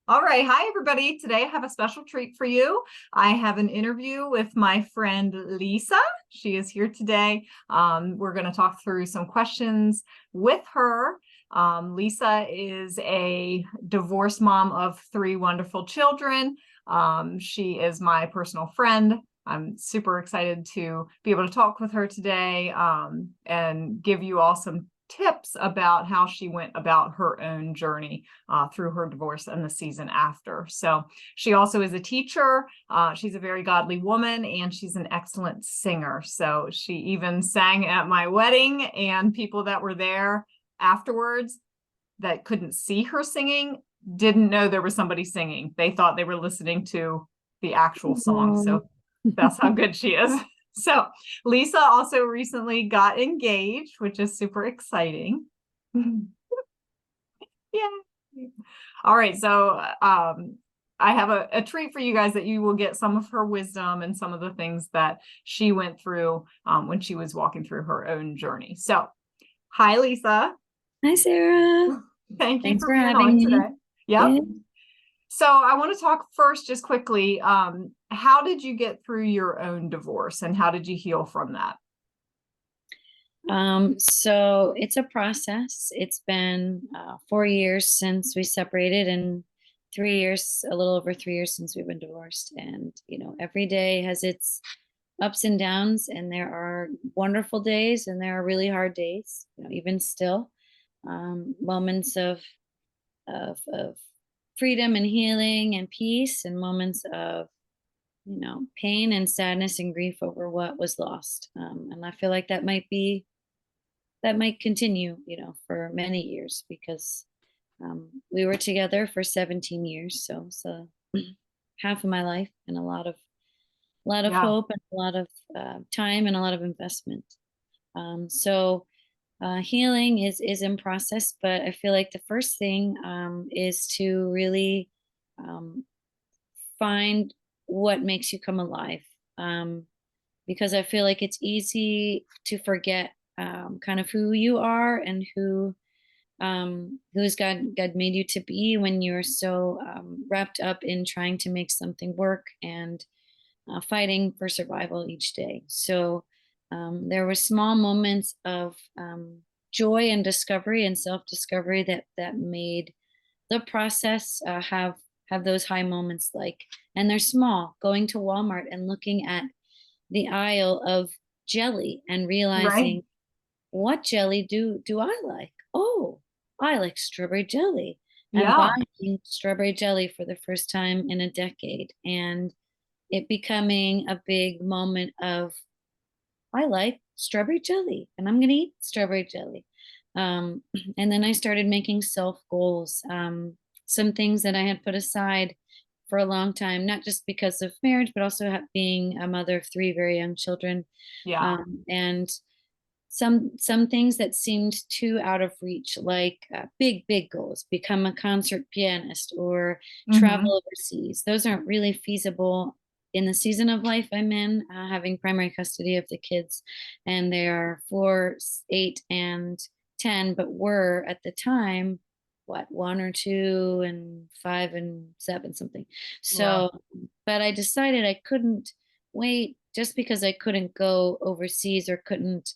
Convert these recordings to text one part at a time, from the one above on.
All right. Hi, everybody. Today I have a special treat for you. I have an interview with my friend Lisa. She is here today. We're going to talk through some questions with her. Lisa is a divorced mom of three wonderful children. She is my personal friend. I'm super excited to be able to talk with her today and give you all some tips about how she went about her own journey through her divorce and the season after. So she also is a teacher. She's a very godly woman, and she's an excellent singer. So she even sang at my wedding, and people that were there afterwards that couldn't see her singing didn't know there was somebody singing. They thought they were listening to the actual song. Oh, So that's how good she is. So Lisa also recently got engaged, which is super exciting. Yeah. All right. So I have a treat for you guys that you will get some of her wisdom and some of the things that she went through when she was walking through her own journey. So, hi, Lisa. hi, Sarah. Thank you Thanks for for being having on me. today. Yep. Yeah. So I want to talk first, just quickly. How did you get through your own divorce, and how did you heal from that? So it's a process. It's been 4 years since we separated, and 3 years, a little over 3 years since we've been divorced. And every day has its ups and downs, and there are wonderful days, and there are really hard days. Even still, moments of freedom and healing and peace, and moments of pain and sadness and grief over what was lost. And I feel like that might continue, for many years, because we were together for 17 years. So half of my life, and a lot of Yeah. hope, and a lot of time, and a lot of investment. So healing is in process, but I feel like the first thing is to really um, find what makes you come alive. Um, because I feel like it's easy to forget kind of who you are, and who's God made you to be, when you're so wrapped up in trying to make something work, and fighting for survival each day. So there were small moments of joy and discovery and self-discovery that made the process have those high moments, and they're small: going to Walmart and looking at the aisle of jelly and Right. realizing, what jelly do I like? Oh, I like strawberry jelly. And Yeah. buying strawberry jelly for the first time in a decade, and it becoming a big moment of, I like strawberry jelly, and I'm going to eat strawberry jelly. Um, and then I started making self goals, some things that I had put aside for a long time, not just because of marriage, but also being a mother of three very young children. Yeah. And some things that seemed too out of reach, like big goals: become a concert pianist or Hmm. travel overseas. Those aren't really feasible in the season of life I'm in, having primary custody of the kids, and they are 4, 8, and 10, but were at the time, what, 1 or 2 and 5 and 7, something. Yeah. So, but I decided I couldn't wait, just because I couldn't go overseas or couldn't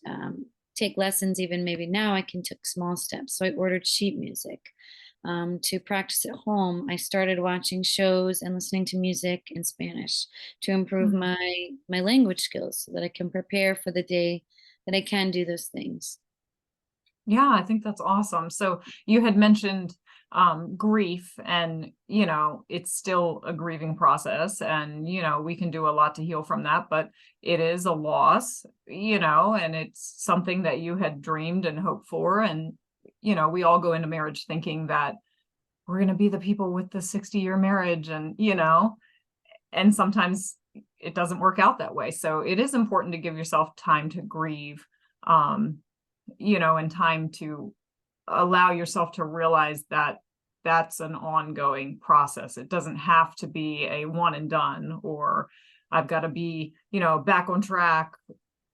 take lessons. Even maybe now I can take small steps. So I ordered sheet music to practice at home. I started watching shows and listening to music in Spanish to improve Mhm. my language skills, so that I can prepare for the day that I can do those things. Yeah, I think that's awesome. So you had mentioned grief, and it's still a grieving process, and we can do a lot to heal from that, but it is a loss, and it's something that you had dreamed and hoped for. And we all go into marriage thinking that we're going to be the people with the 60-year marriage, and and sometimes it doesn't work out that way. So it is important to give yourself time to grieve. Um, and time to allow yourself to realize that that's an ongoing process. It doesn't have to be a one and done, or I've got to be, back on track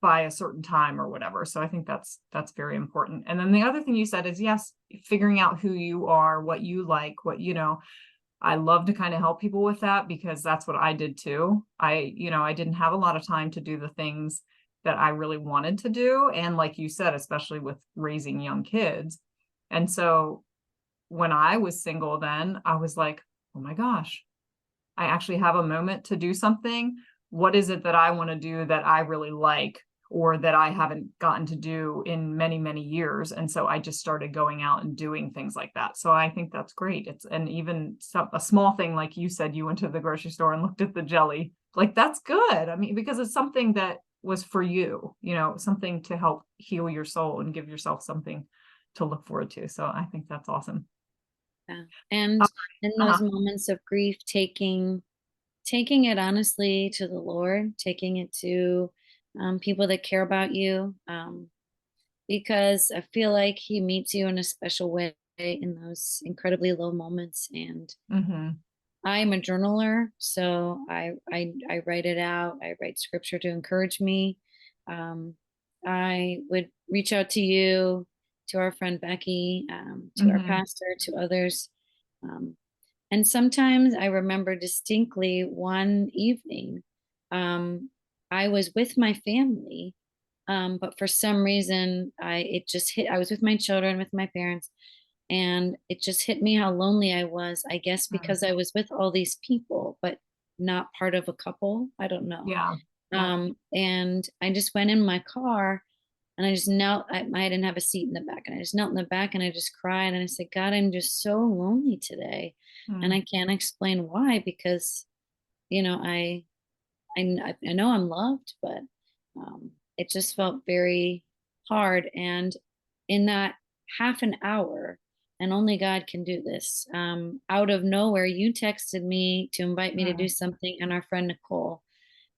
by a certain time or whatever. So I think that's very important. And then the other thing you said is, yes, figuring out who you are, what you like, what I love to kind of help people with that because that's what I did too. I didn't have a lot of time to do the things that I really wanted to do. And like you said, especially with raising young kids. And so when I was single, then I was like, oh my gosh, I actually have a moment to do something. What is it that I want to do that I really like or that I haven't gotten to do in many, many years? And so I just started going out and doing things like that. So I think that's great. And even a small thing, like you said, you went to the grocery store and looked at the jelly, like that's good. I mean, because it's something that was for you, something to help heal your soul and give yourself something to look forward to. So I think that's awesome. Yeah. And Uh, in uh-huh. those moments of grief, taking it honestly to the Lord, taking it to people that care about you, because I feel like He meets you in a special way in those incredibly low moments. And Mm-hmm. I'm a journaler, so I write it out. I write scripture to encourage me. Um, I would reach out to you, to our friend Becky, to our Mm-hmm. pastor, to others. Um, and sometimes I remember distinctly one evening, um, I was with my family, but for some reason, it just hit. I was with my children, with my parents, and it just hit me how lonely I was. I guess Mm. because I was with all these people, but not part of a couple. I don't know. Yeah. Yeah. And I just went in my car and I just knelt. I didn't have a seat in the back, and I just knelt in the back and I just cried and I said, God, I'm just so lonely today, and Mm. I can't explain why, because you know I know I'm loved, but it just felt very hard. And in that half an hour, and only God can do this, out of nowhere, you texted me to invite me to do Mm. something, and our friend Nicole.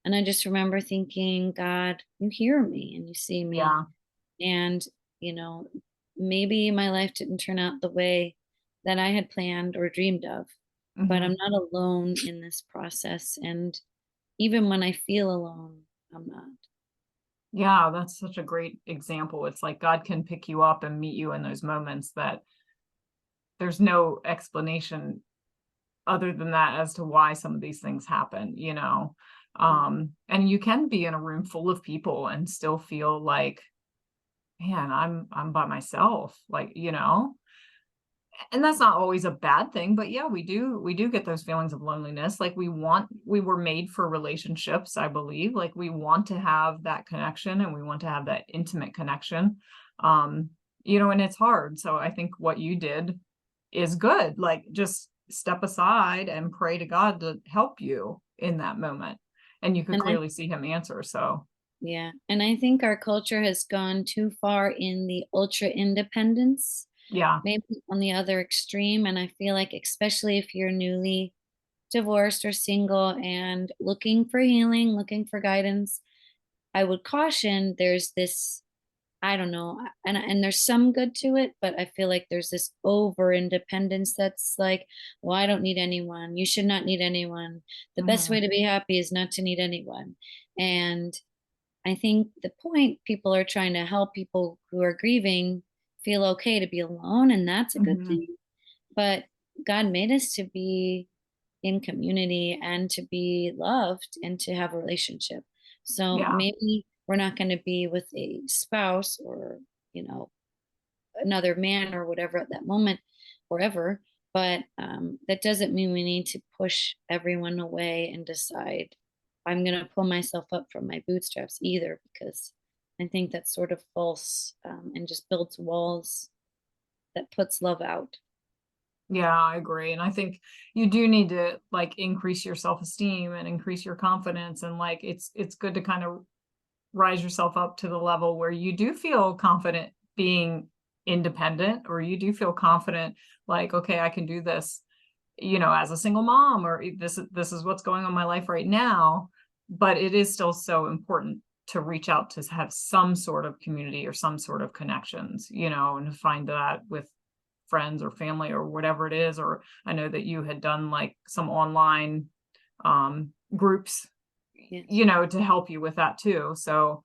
And I just remember thinking, God, you hear me and you see me. Yeah. And, you know, maybe my life didn't turn out the way that I had planned or dreamed of, but I'm Hmm. not alone in this process. And even when I feel alone, I'm not. Yeah, that's such a great example. It's like God can pick you up and meet you in those moments that there's no explanation other than that as to why some of these things happen. And you can be in a room full of people and still feel like, man, I'm by myself, like. And that's not always a bad thing, but yeah, we do get those feelings of loneliness. Like we were made for relationships, I believe. Like we want to have that connection and we want to have that intimate connection. um and it's hard. So I think what you did is good. Like just step aside and pray to God to help you in that moment, and you could And I, clearly see him answer. So yeah, and I think our culture has gone too far in the ultra independence, yeah. maybe on the other extreme. And I feel like, especially if you're newly divorced or single and looking for healing, looking for guidance, I would caution there's this, I don't know, and there's some good to it, but I feel like there's this over independence that's like, well, I don't need anyone. You should not need anyone. The best way Hmm. to be happy is not to need anyone. And I think the point, people are trying to help people who are grieving feel okay to be alone, and that's a good Hmm. thing. But God made us to be in community and to be loved and to have a relationship. So Yeah. maybe we're not going to be with a spouse or, you know, another man or whatever at that moment or ever. But that doesn't mean we need to push everyone away and decide I'm going to pull myself up from my bootstraps either, because I think that's sort of false, and just builds walls that puts love out. Yeah, I agree. And I think you do need to like increase your self-esteem and increase your confidence. And like it's good to kind of rise yourself up to the level where you do feel confident being independent, or you do feel confident, like, okay, I can do this, as a single mom, or this is what's going on in my life right now. But it is still so important to reach out to have some sort of community or some sort of connections, and to find that with friends or family or whatever it is. Or I know that you had done like some online groups, Yes. to help you with that too. So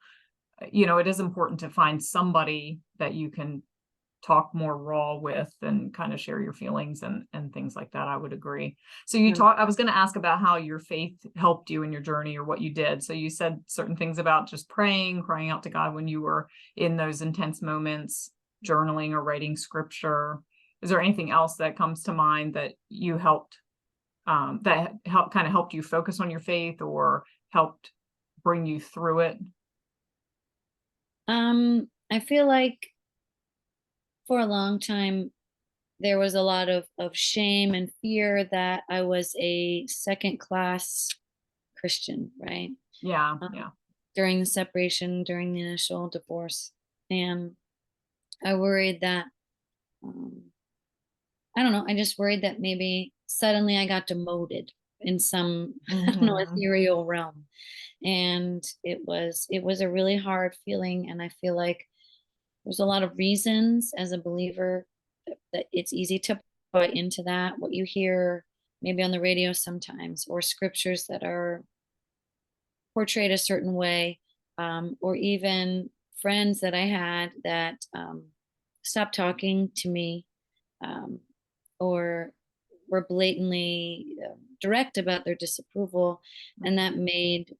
it is important to find somebody that you can talk more raw with and kind of share your feelings and things like that. I would agree. So Yeah. I was going to ask about how your faith helped you in your journey or what you did. So you said certain things about just praying, crying out to God when you were in those intense moments, journaling or writing scripture. Is there anything else that comes to mind that you helped that helped you focus on your faith or helped bring you through it? I feel like for a long time there was a lot of shame and fear that I was a second class Christian, right? Yeah, Um, yeah. during the separation, during the initial divorce, and I worried that um, I don't know. I just worried that maybe suddenly I got demoted in some I don't know Mhm. ethereal realm, and it was a really hard feeling, and I feel like there's a lot of reasons as a believer that it's easy to buy into that, what you hear maybe on the radio sometimes, or scriptures that are portrayed a certain way, or even friends that I had that stopped talking to me, um, or were blatantly direct about their disapproval, and that made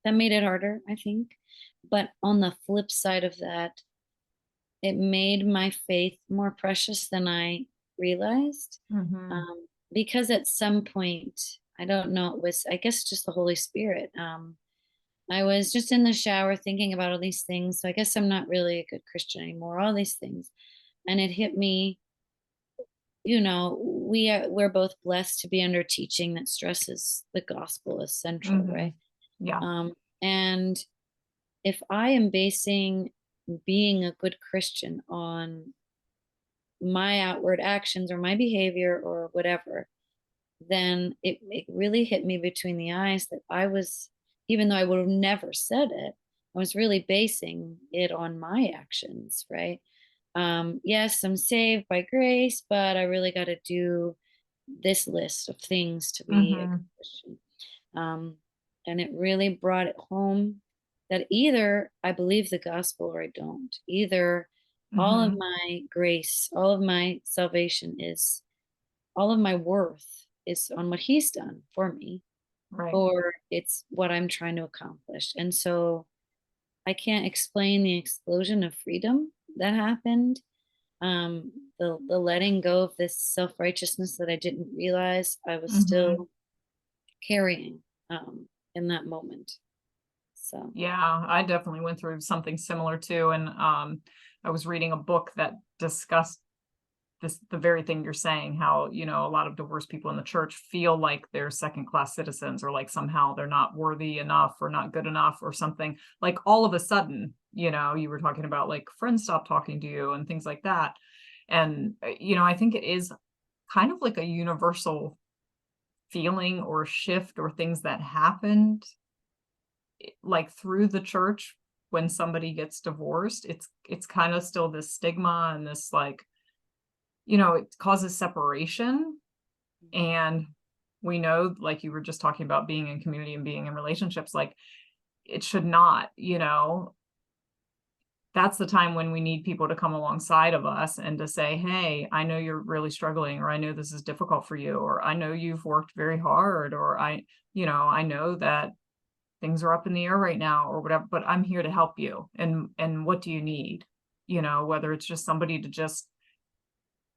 it harder, I think. But on the flip side of that, it made my faith more precious than I realized. Mhm. Because at some point, I don't know, it was, I guess, just the Holy Spirit. I was just in the shower thinking about all these things. So I guess I'm not really a good Christian anymore, all these things. And it hit me, we're both blessed to be under teaching that stresses the gospel as central, right? Mhm. Yeah. And if I am basing being a good Christian on my outward actions or my behavior or whatever, then it really hit me between the eyes that I was, even though I would have never said it, I was really basing it on my actions, right? Yes, I'm saved by grace, but I really got to do this list of things to be a good Mhm. Christian. Um, and it really brought it home that either I believe the gospel or I don't. Either all of Mhm. my grace, all of my salvation is, all of my worth is on what he's done for me, Right. or it's what I'm trying to accomplish. And so I can't explain the explosion of freedom that happened. The letting go of this self-righteousness that I didn't realize I was Mhm. still carrying in that moment. So Yeah, I definitely went through something similar too, and I was reading a book that discussed the very thing you're saying, how, a lot of divorced people in the church feel like they're second class citizens or like somehow they're not worthy enough or not good enough or something. Like all of a sudden, you were talking about like friends stop talking to you and things like that. And I think it is kind of like a universal feeling or shift or things that happened like through the church when somebody gets divorced. It's kind of still this stigma and this like, it causes separation. And we know, like you were just talking about being in community and being in relationships, like it should not, that's the time when we need people to come alongside of us and to say, hey, I know you're really struggling, or I know this is difficult for you, or I know you've worked very hard, or I know that things are up in the air right now or whatever, but I'm here to help you. And what do you need? Whether it's just somebody to just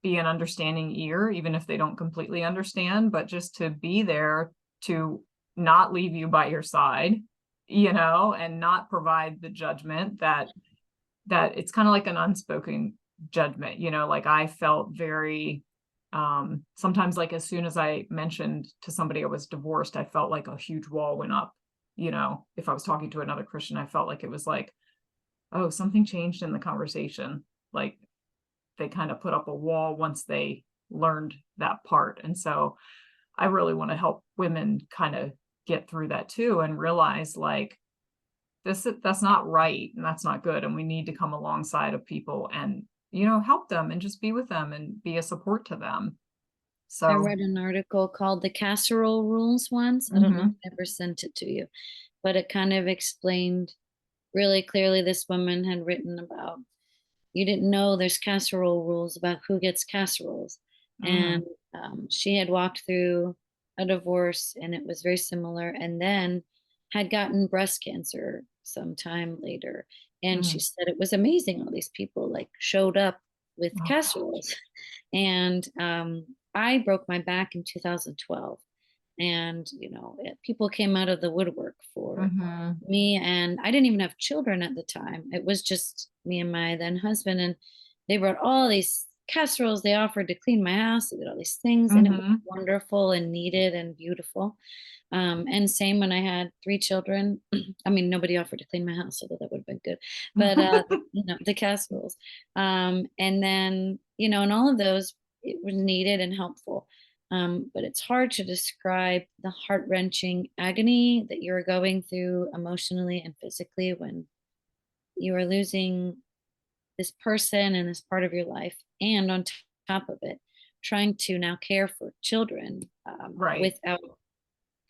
be an understanding ear, even if they don't completely understand, but just to be there to not leave you by your side, and not provide the judgment that it's kind of like an unspoken judgment, like I felt very sometimes like as soon as I mentioned to somebody I was divorced, I felt like a huge wall went up. If I was talking to another Christian, I felt like it was like, oh, something changed in the conversation. Like they kind of put up a wall once they learned that part. And so I really want to help women kind of get through that too and realize like that's not right and that's not good. And we need to come alongside of people and, help them and just be with them and be a support to them. I So, read an article called the Casserole Rules once. I don't know if mhm, I ever sent it to you, but it kind of explained really clearly. This woman had written about you didn't know there's casserole rules about who gets casseroles. And Mm, she had walked through a divorce and it was very similar, and then had gotten breast cancer sometime later. And she mm. said it was amazing. All these people like showed up with Oh, casseroles. And I broke my back in 2012. And, people came out of the woodwork for mhm, me. And I didn't even have children at the time. It was just me and my then husband. And they brought all these casseroles. They offered to clean my house. They did all these things. And it was mhm. wonderful and needed and beautiful. And same when I had three children. I mean, nobody offered to clean my house, although that would have been good. But the casseroles. And then, and all of those, it was needed and helpful. But it's hard to describe the heart-wrenching agony that you're going through emotionally and physically when you are losing this person and this part of your life, and on top of it, trying to now care for children, Right. without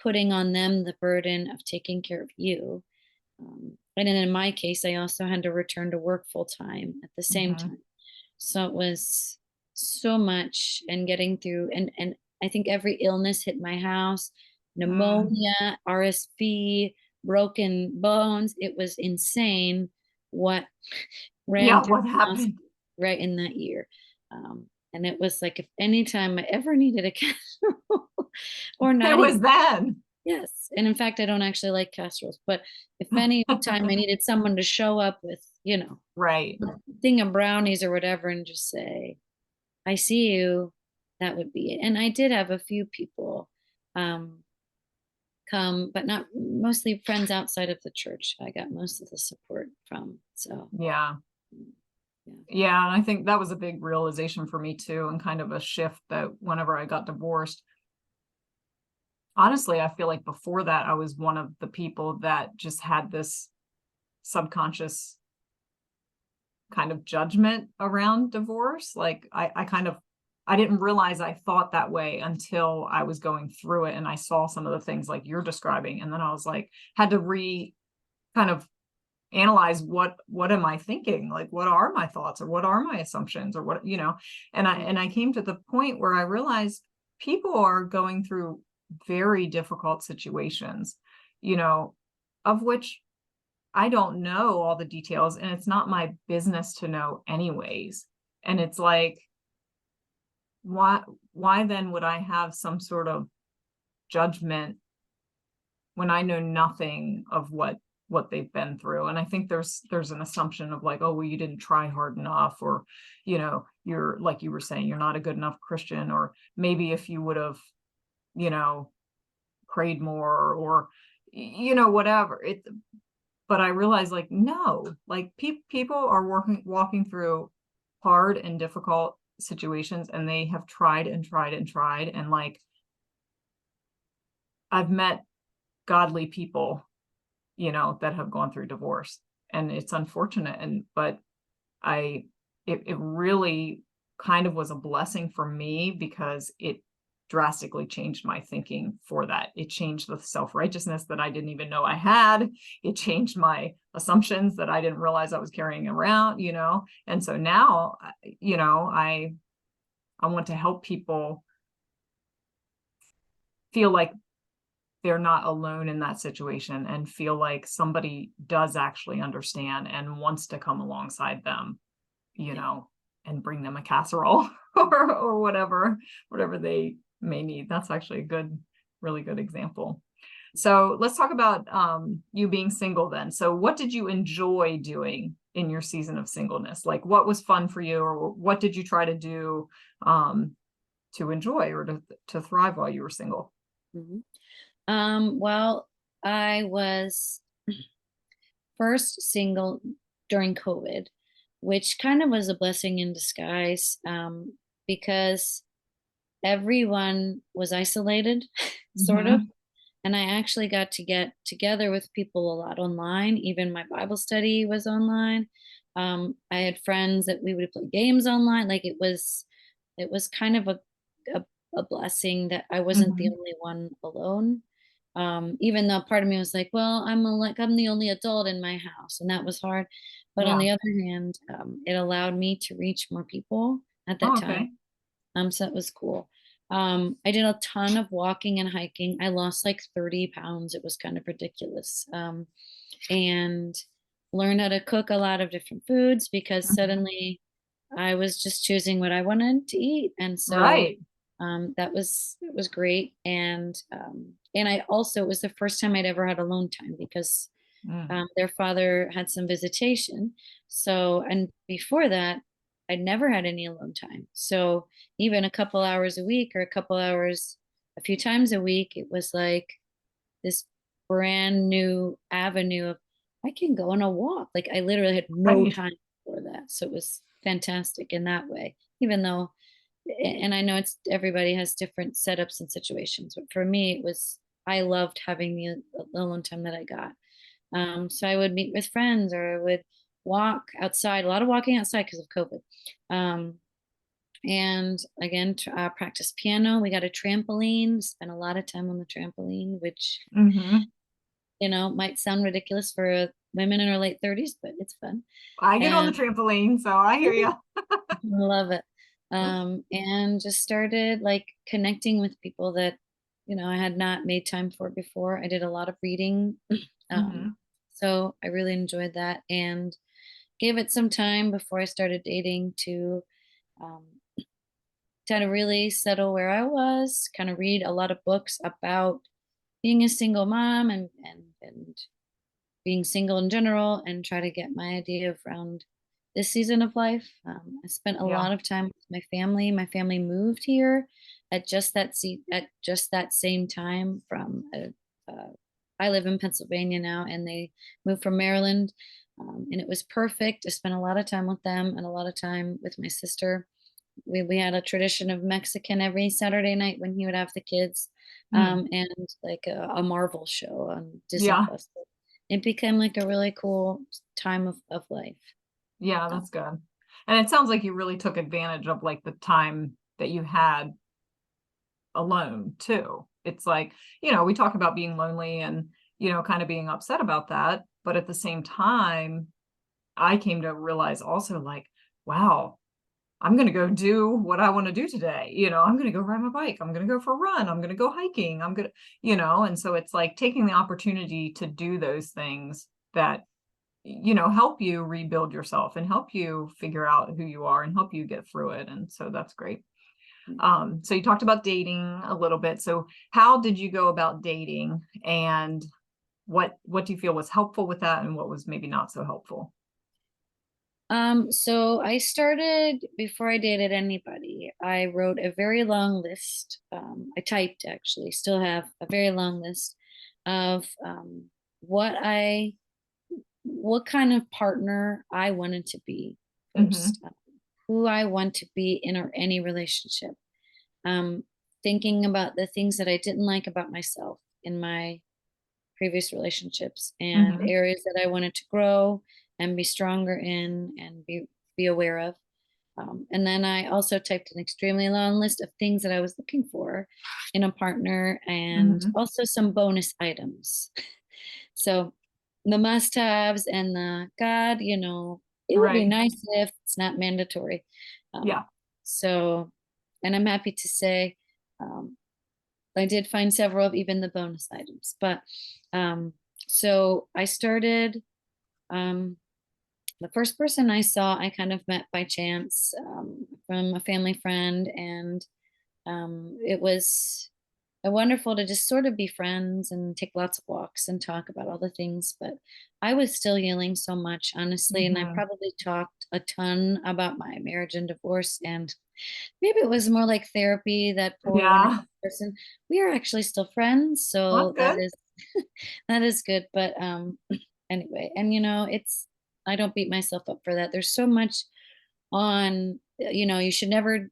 putting on them the burden of taking care of you. And then in my case, I also had to return to work full time at the same Mhm, time. So it was so much, and getting through, and I think every illness hit my house, mm. pneumonia, RSV, broken bones. It was insane what ran Yeah, through what my house happened? right in that year. And it was like if anytime I ever needed a casserole or It not even. was then. Yes, and in fact, I don't actually like casseroles, but if any time I needed someone to show up with, Right. a thing of brownies or whatever and just say, "I see you," that would be it. And I did have a few people um, come, but not mostly friends outside of the church. I got most of the support from. So, Yeah. mm, yeah. Yeah, and I think that was a big realization for me too, and kind of a shift that whenever I got divorced, honestly, I feel like before that, I was one of the people that just had this subconscious kind of judgment around divorce. Like I kind of I didn't realize I thought that way until I was going through it and I saw some of the things like you're describing. And then I was like, had to kind of analyze what am I thinking? Like what are my thoughts or what are my assumptions or what, and I came to the point where I realized people are going through very difficult situations, you know, of which I don't know all the details and it's not my business to know anyways. And it's like, why why then would I have some sort of judgment when I know nothing of what they've been through? And I think there's an assumption of like, oh, well, you didn't try hard enough, or you're like you were saying, you're not a good enough Christian, or maybe if you would have, you know, prayed more, or whatever. But I realized like no, like people are walking through hard and difficult situations and they have tried and tried and tried and like I've met godly people, that have gone through divorce and it's unfortunate but I it really kind of was a blessing for me because it drastically changed my thinking for that. It changed the self-righteousness that I didn't even know I had. It changed my assumptions that I didn't realize I was carrying around, And so now, I want to help people feel like they're not alone in that situation and feel like somebody does actually understand and wants to come alongside them, you know, and bring them a casserole or whatever they may need. That's actually a really good example. So let's talk about you being single then. So what did you enjoy doing in your season of singleness? Like what was fun for you, or what did you try to do to enjoy or to thrive while you were single? Mhm. Well, I was first single during COVID, which kind of was a blessing in disguise, because everyone was isolated, sort of. Hmm. And I actually got to get together with people a lot online. Even my Bible study was online. I had friends that we would play games online. Like it was kind of a, a blessing that I wasn't the Hmm. only one alone. Even though part of me was like, well, I'm the only adult in my house, and that was hard. But on Yeah. the other hand, it allowed me to reach more people at that Oh, time. okay. So it was cool. I did a ton of walking and hiking. I lost like 30 pounds. It was kind of ridiculous. And learned how to cook a lot of different foods because Mhm. suddenly I was just choosing what I wanted to eat. And so Right. it was great. And I also, it was the first time I'd ever had alone time because Mm. their father had some visitation. So, and before that, I'd never had any alone time. So even a couple hours a week or a couple hours a few times a week, it was like this brand new avenue of I can go on a walk. Like I literally had no Right. time for that. So it was fantastic in that way, even though, and I know it's everybody has different setups and situations, but for me, it was, I loved having the alone time that I got. So I would meet with friends or I would walk outside, a lot of walking outside because of COVID. Um, and again, practice piano. We got a trampoline, spent a lot of time on the trampoline, which, Hmm. might sound ridiculous for women in our late 30s, but it's fun. I get on the And trampoline, so I hear you. I love it. And just started like connecting with people that, I had not made time for before. I did a lot of reading. Um, Hmm. so I really enjoyed that and gave it some time before I started dating um, to kind of really settle where I was, kind of read a lot of books about being a single mom and being single in general and try to get my idea around this season of life. I spent a Yeah. lot of time with my family. My family moved here at just that same time I live in Pennsylvania now, and they moved from Maryland, and it was perfect. I spent a lot of time with them and a lot of time with my sister. We had a tradition of Mexican every Saturday night when he would have the kids, Mm. and like a Marvel show on Disney Yeah. Plus. It became like a really cool time of life. Yeah, Uh, that's good. And it sounds like you really took advantage of like the time that you had alone too. It's like, we talk about being lonely and, kind of being upset about that. But at the same time, I came to realize also like, wow, I'm going to go do what I want to do today. I'm going to go ride my bike. I'm going to go for a run. I'm going to go hiking. I'm going to, and so it's like taking the opportunity to do those things that, help you rebuild yourself and help you figure out who you are and help you get through it. And so that's great. So you talked about dating a little bit. So how did you go about dating and what do you feel was helpful with that and what was maybe not so helpful? so I started before I dated anybody. I wrote a very long list. I typed actually, still have a very long list of what I what kind of partner I wanted to be Hmm. first, who I want to be in or any relationship. Um, Thinking about the things that I didn't like about myself in my previous relationships and Hmm. areas that I wanted to grow and be stronger in and be aware of. And then I also typed an extremely long list of things that I was looking for in a partner and Hmm. also some bonus items. So the must haves and the God, it would be Right. nice if it's not mandatory. Yeah. Um, so, and I'm happy to say, um, I did find several of even the bonus items. But um, so I started, um, the first person I saw, I kind of met by chance from a family friend. And it was wonderful to just sort of be friends and take lots of walks and talk about all the things. But I was still healing so much, honestly. And I Hmm. probably talked a ton about my marriage and divorce. And maybe it was more like therapy, that poor Yeah. wonderful person. We are actually still friends. Well, So that's that good. is, that is good. But anyway, and I don't beat myself up for that. There's so much on, you should never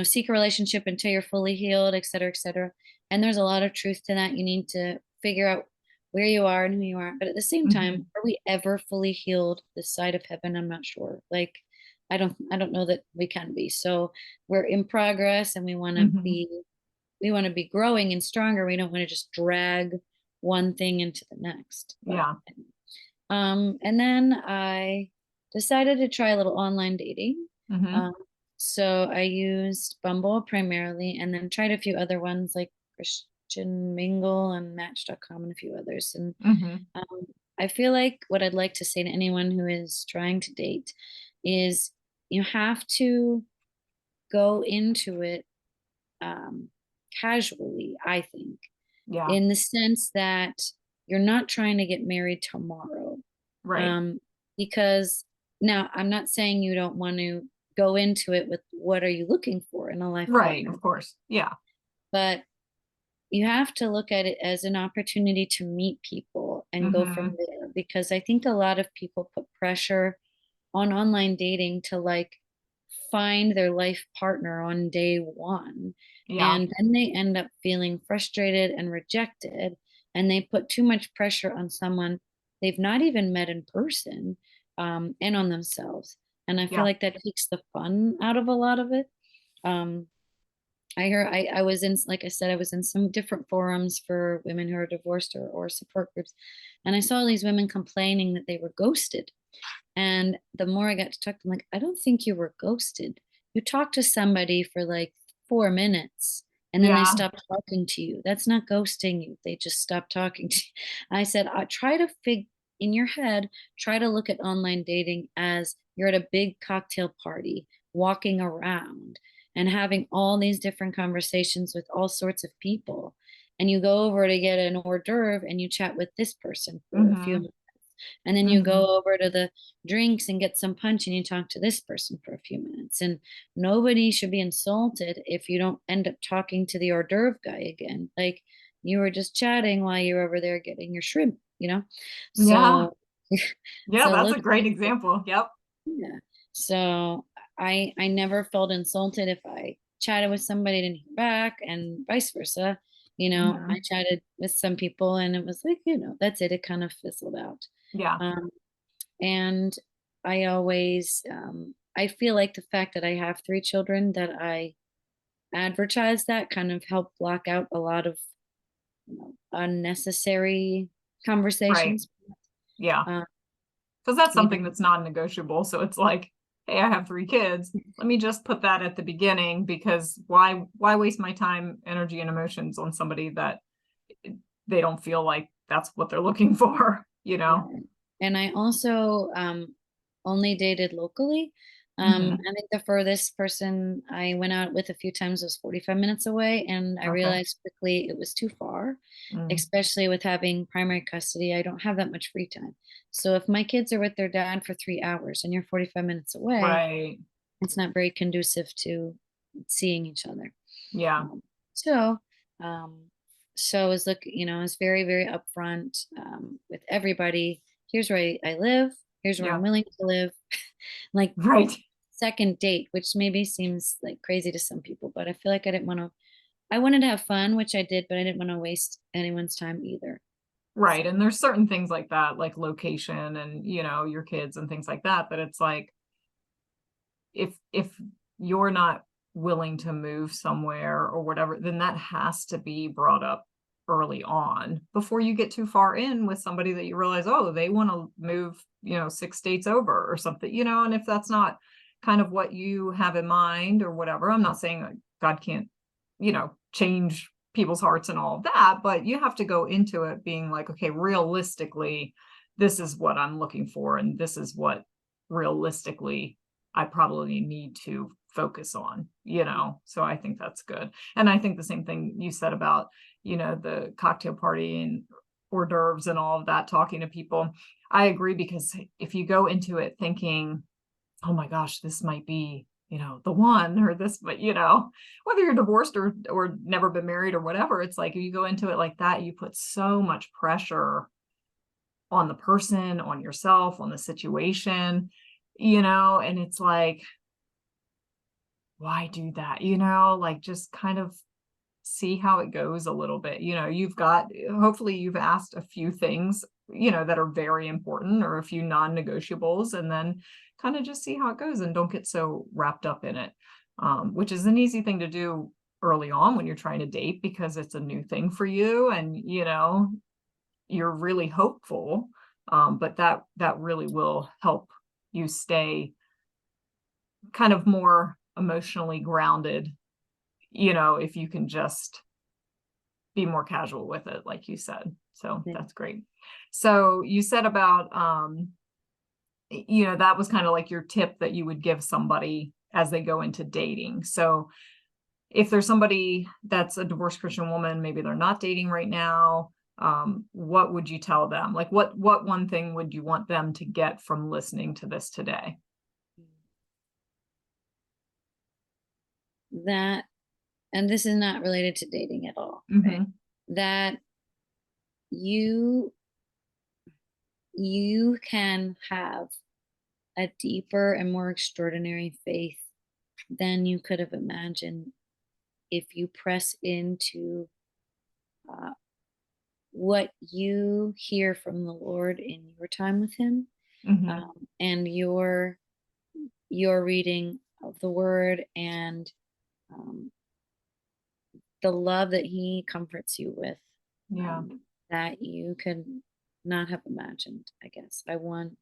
seek a relationship until you're fully healed, et cetera, et cetera. And there's a lot of truth to that. You need to figure out where you are and who you are. But at the same time, Hmm. are we ever fully healed this side of heaven? I'm not sure. Like, I don't know that we can be. So we're in progress and we want to Hmm. be we want to be growing and stronger. We don't want to just drag one thing into the next. But Yeah. and then I decided to try a little online dating. Hmm. Um, so I used Bumble primarily, and then tried a few other ones like Christian Mingle and Match.com and a few others. And Hmm. I feel like what I'd like to say to anyone who is trying to date is you have to go into it um, casually, I think, Yeah. in the sense that you're not trying to get married tomorrow. Right. Um, because now I'm not saying you don't want to go into it with what are you looking for in a life Right. partner, Of course. Yeah. but you have to look at it as an opportunity to meet people and go from Hmm. there, because I think a lot of people put pressure on online dating to like find their life partner on day one. Yeah. And then they end up feeling frustrated and rejected. And they put too much pressure on someone they've not even met in person, and on themselves. And I feel Yeah. like that takes the fun out of a lot of it. Um, I was in, like I said, I was in some different forums for women who are divorced, or support groups. And I saw these women complaining that they were ghosted. And the more I got to talk to them, like, I don't think you were ghosted. You talked to somebody for like 4 minutes and then they Yeah. stopped talking to you. That's not ghosting you. They just stopped talking to you. I said, I try to in your head, try to look at online dating as you're at a big cocktail party, walking around and having all these different conversations with all sorts of people. And you go over to get an hors d'oeuvre and you chat with this person for a few Hmm. minutes, and then you Hmm. go over to the drinks and get some punch and you talk to this person for a few minutes. And nobody should be insulted if you don't end up talking to the hors d'oeuvre guy again. Like, you were just chatting while you're over there getting your shrimp, you know? Yeah. So, Yeah. so That's look a great at it. example. Yep. Yeah. So I never felt insulted if I chatted with somebody and didn't hear back, and vice versa. I Hmm. chatted with some people and it was like, that's it. It kind of fizzled out. Yeah. Um, and I feel like the fact that I have 3 children, that I advertise, that kind of helped block out a lot of, unnecessary Right. conversations. Yeah. Uh, Because that's you know, something that's non-negotiable. So it's like, hey, I have 3 kids. Let me just put that at the beginning, because why waste my time, energy, and emotions on somebody that they don't feel like that's what they're looking for, you know? yeah. And I also only dated locally. Hmm. I think the furthest person I went out with a few times was 45 minutes away, and I Okay. realized quickly it was too far, Mm. especially with having primary custody. I don't have that much free time. So if my kids are with their dad for 3 hours and you're 45 minutes away, Right. it's not very conducive to seeing each other. Yeah. Um, so, um, so I was I was very, very upfront with everybody. Here's where I live. Here's where I'm Yeah. willing to live. Like, Right. second date, which maybe seems like crazy to some people, but I feel like I wanted to have fun, which I did, but I didn't want to waste anyone's time either. So, Right. And there's certain things like that, like location and, your kids and things like that, that it's like, if you're not willing to move somewhere or whatever, then that has to be brought up early on before you get too far in with somebody that you realize, oh, they want to move, 6 states over or something, and if that's not kind of what you have in mind or whatever. I'm not saying like God can't, change people's hearts and all of that, but you have to go into it being like, okay, realistically, this is what I'm looking for, and this is what realistically I probably need to focus on, So I think that's good. And I think the same thing you said about, the cocktail party and hors d'oeuvres and all of that, talking to people. I agree, because if you go into it thinking, oh my gosh, this might be, the one, or this, but whether you're divorced or never been married or whatever, it's like if you go into it like that, you put so much pressure on the person, on yourself, on the situation, and it's like, why do that? Like, just kind of see how it goes a little bit. Hopefully you've asked a few things, that are very important, or a few non-negotiables, and then kind of just see how it goes and don't get so wrapped up in it. Which is an easy thing to do early on when you're trying to date, because it's a new thing for you, and you're really hopeful. But that really will help you stay kind of more emotionally grounded, if you can just be more casual with it, like you said. So Yeah. that's great. So you said about, that was kind of like your tip that you would give somebody as they go into dating. So if there's somebody that's a divorced Christian woman, maybe they're not dating right now, what would you tell them? Like what one thing would you want them to get from listening to this today? That, and this is not related to dating at all, right? Mm-hmm. That you you can have a deeper and more extraordinary faith than you could have imagined if you press into uh, what you hear from the Lord in your time with Him, Mm-hmm. and your reading of the Word, and um, the love that He comforts you with, Yeah. that you could not have imagined. I guess I want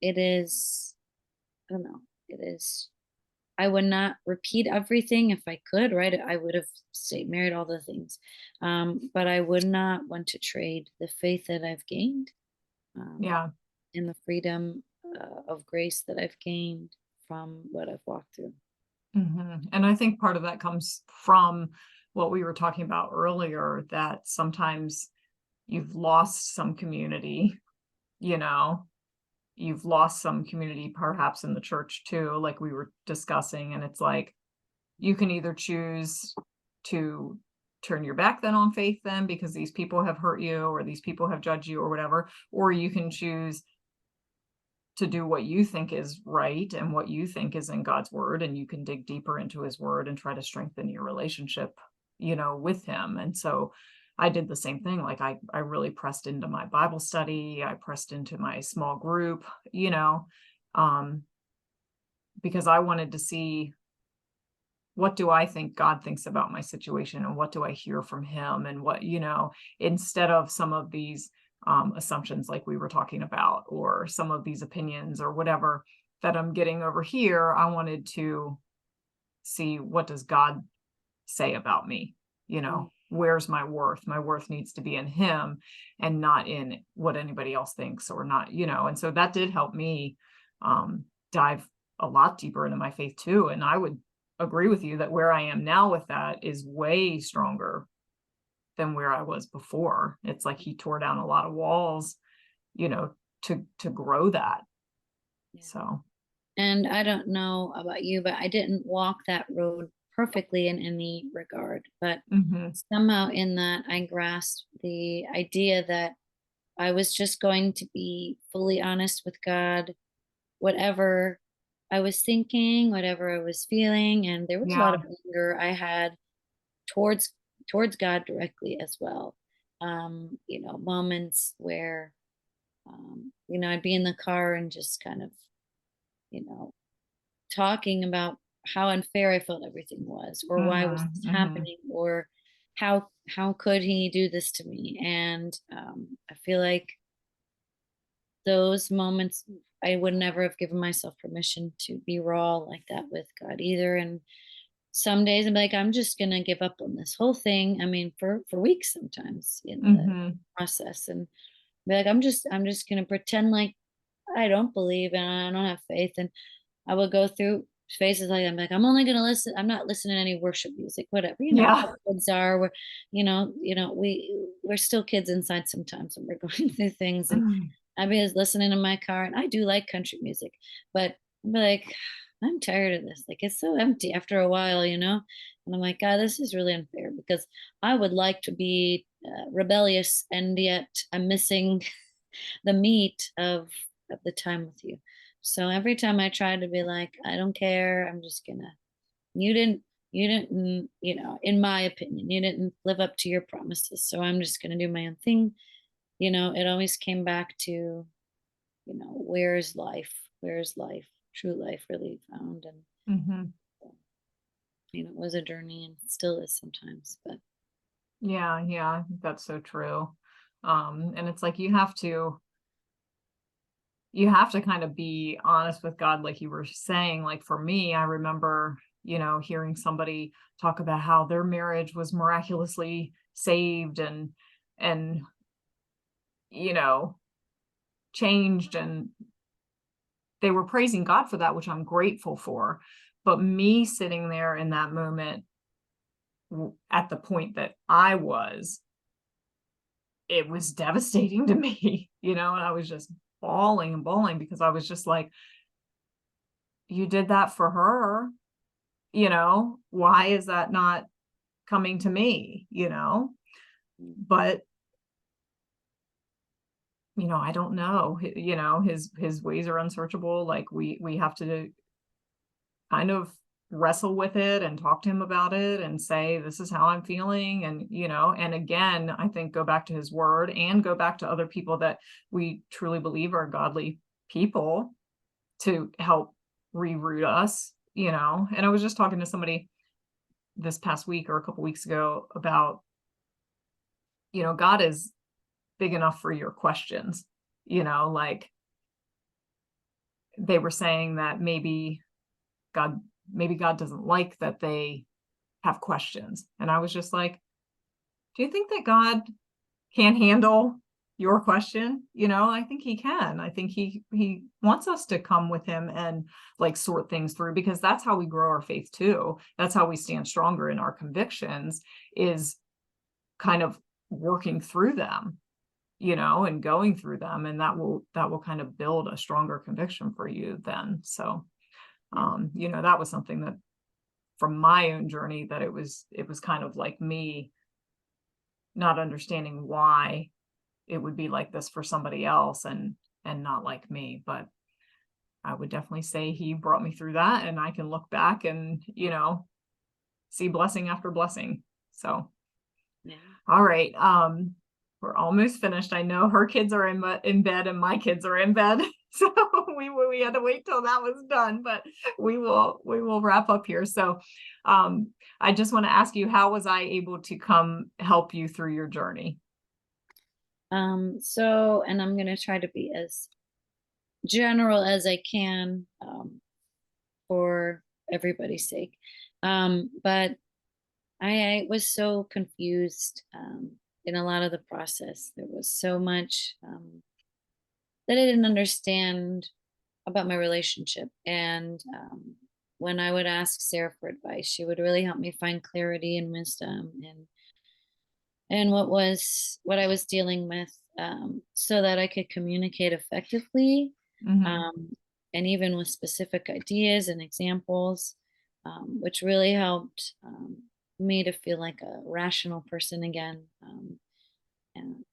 it is. I don't know. It is. I would not repeat everything if I could, right? I would have stayed married, all the things. But I would not want to trade the faith that I've gained, um, Yeah. and the freedom of grace that I've gained from what I've walked through. And I think part of that comes from what we were talking about earlier, that sometimes you've lost some community, you know, you've lost some community perhaps in the church too, like we were discussing. And it's like, you can either choose to turn your back then on faith then because these people have hurt you or these people have judged you or whatever, or you can choose to do what you think is right and what you think is in God's word, and you can dig deeper into his word and try to strengthen your relationship, with him. And so I did the same thing. Like I really pressed into my Bible study. I pressed into my small group, um, because I wanted to see, what do I think God thinks about my situation, and what do I hear from him, and what, instead of some of these assumptions like we were talking about, or some of these opinions or whatever that I'm getting over here. I wanted to see, what does God say about me? Mm. Where's my worth? My worth needs to be in him and not in what anybody else thinks, or not, and so that did help me dive a lot deeper into my faith too. And I would agree with you that where I am now with that is way stronger than where I was before. It's like he tore down a lot of walls, you know, to grow that. Yeah. So, And I don't know about you, but I didn't walk that road perfectly in any regard. But mhm, somehow in that, I grasped the idea that I was just going to be fully honest with God, whatever I was thinking, whatever I was feeling. And there was a lot yeah, of anger I had towards towards God directly as well. Moments where I'd be in the car and just kind of, you know, talking about how unfair I felt everything was, or why was mhm, this mhm, happening, or how could he do this to me? And I feel like those moments, I would never have given myself permission to be raw like that with God either. And some days I'm like, I'm just gonna give up on this whole thing. I mean, for weeks sometimes in the mhm, process, and be like, I'm just gonna pretend like I don't believe and I don't have faith. And I would go through phases like I'm like, I'm only gonna listen. I'm not listening to any worship music, whatever. yeah, How kids are. We're still kids inside sometimes when we're going through things. And mm, I'd be just listening in my car, and I do like country music, but I'm like, I'm tired of this. Like it's so empty after a while. And I'm like, God, this is really unfair because I would like to be rebellious, and yet I'm missing the meat of the time with you. So every time I try to be like, I don't care, I'm just gonna, you didn't, in my opinion, you didn't live up to your promises. So I'm just gonna do my own thing. It always came back to, where is life? Where is life? True life really found? And mhm. it was a journey and it still is sometimes, but Yeah, I think that's so true. And it's like you have to kind of be honest with God, like you were saying. Like for me, I remember, hearing somebody talk about how their marriage was miraculously saved and you know changed, and they were praising God for that, which I'm grateful for. But me sitting there in that moment, at the point that I was, it was devastating to me, and I was just bawling and bawling because I was just like, you did that for her, why is that not coming to me, but I don't know, his ways are unsearchable. Like we have to kind of wrestle with it and talk to him about it and say, this is how I'm feeling. And, and again, I think go back to his word and go back to other people that we truly believe are godly people to help reroute us, and I was just talking to somebody this past week or a couple weeks ago about, God is big enough for your questions, like they were saying that God, maybe God doesn't like that they have questions. And I was just like, do you think that God can handle your question? I think he can. I think he wants us to come with him and like sort things through, because that's how we grow our faith too. That's how we stand stronger in our convictions, is kind of working through them, and going through them, and that will kind of build a stronger conviction for you then. So that was something that from my own journey, that it was kind of like me not understanding why it would be like this for somebody else and not like me. But I would definitely say he brought me through that, and I can look back and see blessing after blessing. So yeah. all right, we're almost finished. I know her kids are in bed and my kids are in bed. So we had to wait till that was done, but we will wrap up here. So I just want to ask you, how was I able to come help you through your journey? So, and I'm going to try to be as general as I can, for everybody's sake. But I was so confused, in a lot of the process. There was so much, that I didn't understand about my relationship. And when I would ask Sarah for advice, she would really help me find clarity and wisdom and what I was dealing with, so that I could communicate effectively, Hmm. um, and even with specific ideas and examples, which really helped, me to feel like a rational person again. And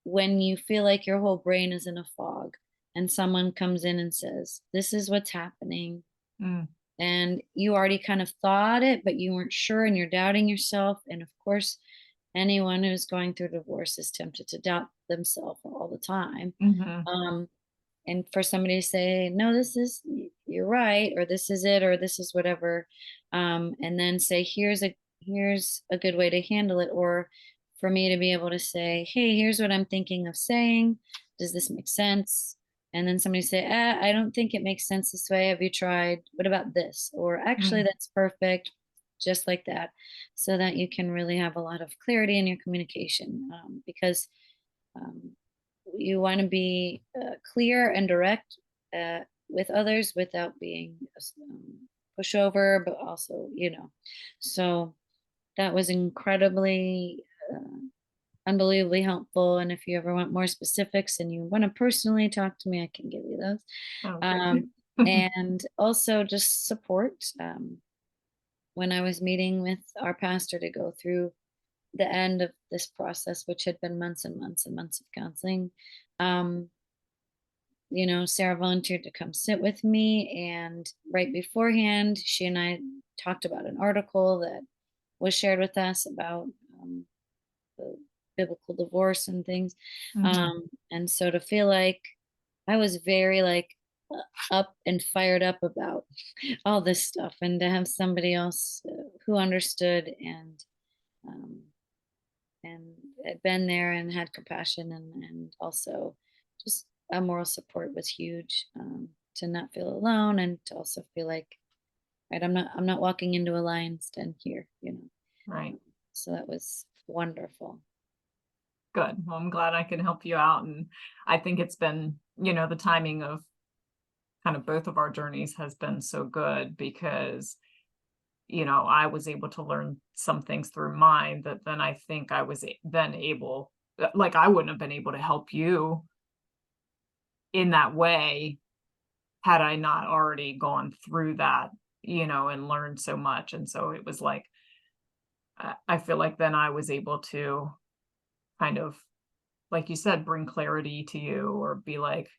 when you feel like your whole brain is in a fog and someone comes in and says, "This is what's happening," Mm. and you already kind of thought it, but you weren't sure and you're doubting yourself. And of course, anyone who's going through divorce is tempted to doubt themselves all the time. Hmm. Um, and for somebody to say, "No, you're right," or "This is it," or "This is whatever," and then say, here's a good way to handle it," or for me to be able to say, "Hey, here's what I'm thinking of saying. Does this make sense?" And then somebody say, "I don't think it makes sense this way. Have you tried? What about this?" Or "Actually, Hmm. that's perfect," just like that, so that you can really have a lot of clarity in your communication, because, um, you want to be, clear and direct, with others without being, pushover, but also, So that was incredibly, unbelievably helpful. And if you ever want more specifics and you want to personally talk to me, I can give you those. Oh, great. Um, and also just support. When I was meeting with our pastor to go through the end of this process, which had been months and months and months of counseling, um, Sarah volunteered to come sit with me. And right beforehand, she and I talked about an article that was shared with us about, the biblical divorce and things. Hmm. And so to feel like I was very like up and fired up about all this stuff, and to have somebody else who understood um, and had been there and had compassion, and also just a moral support was huge, to not feel alone and to also feel like, right, I'm not walking into a lion's den here, Right. so that was wonderful. Good. Well, I'm glad I can help you out. And I think it's been, the timing of kind of both of our journeys has been so good because, I was able to learn some things through mine that then I think I was then able, like, I wouldn't have been able to help you in that way had I not already gone through that, and learned so much. And so it was like, I feel like then I was able to kind of, like you said, bring clarity to you or be like,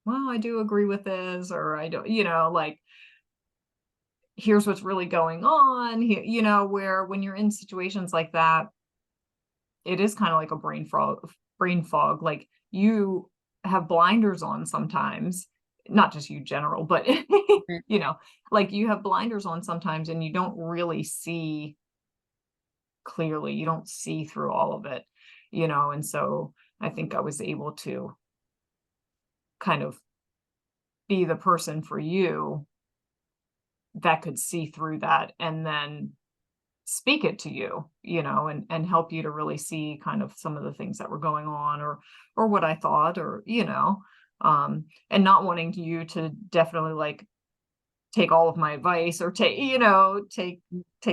well, I do agree with this, or I don't, like, here's what's really going on here, where when you're in situations like that, it is kind of like a brain fog. Like you have blinders on sometimes, not just you general, but Right. you know, like you have blinders on sometimes and you don't really see clearly. You don't see through all of it, and so I think I was able to kind of be the person for you that could see through that and then speak it to you, and help you to really see kind of some of the things that were going on or what I thought or, and not wanting you to definitely like take all of my advice or take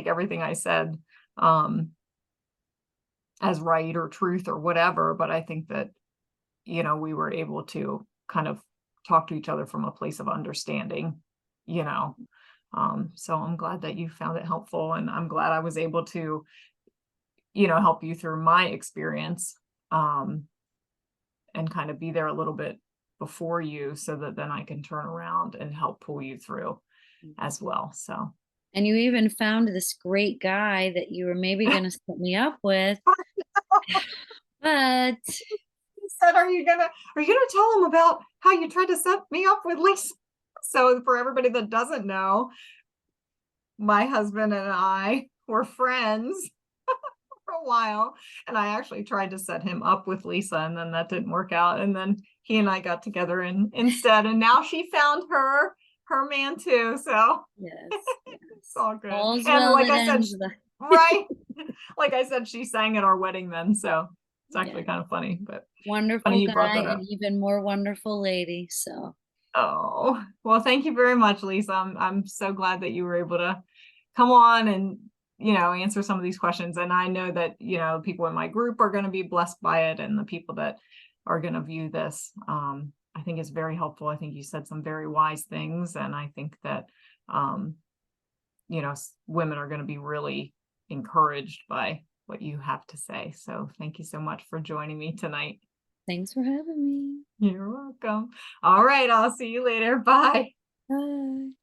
everything I said um as right or truth or whatever, but I think that, we were able to kind of talk to each other from a place of understanding, you know. So I'm glad that you found it helpful and I'm glad I was able to, help you through my experience, um, and kind of be there a little bit before you so that then I can turn around and help pull you through as well. So And you even found this great guy that you were maybe going to set me up with, but he said, are you gonna tell him about how you tried to set me up with Lisa? So for everybody that doesn't know, my husband and I were friends for a while, and I actually tried to set him up with Lisa, and then that didn't work out. And then he and I got together instead, and now she found her man too. So yes, it's yes. all good. All's And well like that I said, ends well. right, like I said, she sang at our wedding then, so it's Yeah. actually kind of funny, but Wonderful funny you brought guy that and up. even more wonderful lady. So Oh, well, thank you very much, Lisa. I'm so glad that you were able to come on and, answer some of these questions. And I know that, people in my group are going to be blessed by it and the people that are going to view this. I think it's very helpful. I think you said some very wise things. And I think that, um, women are going to be really encouraged by what you have to say. So thank you so much for joining me tonight. thanks for having me. You're welcome. All right. I'll see you later. Bye. Bye.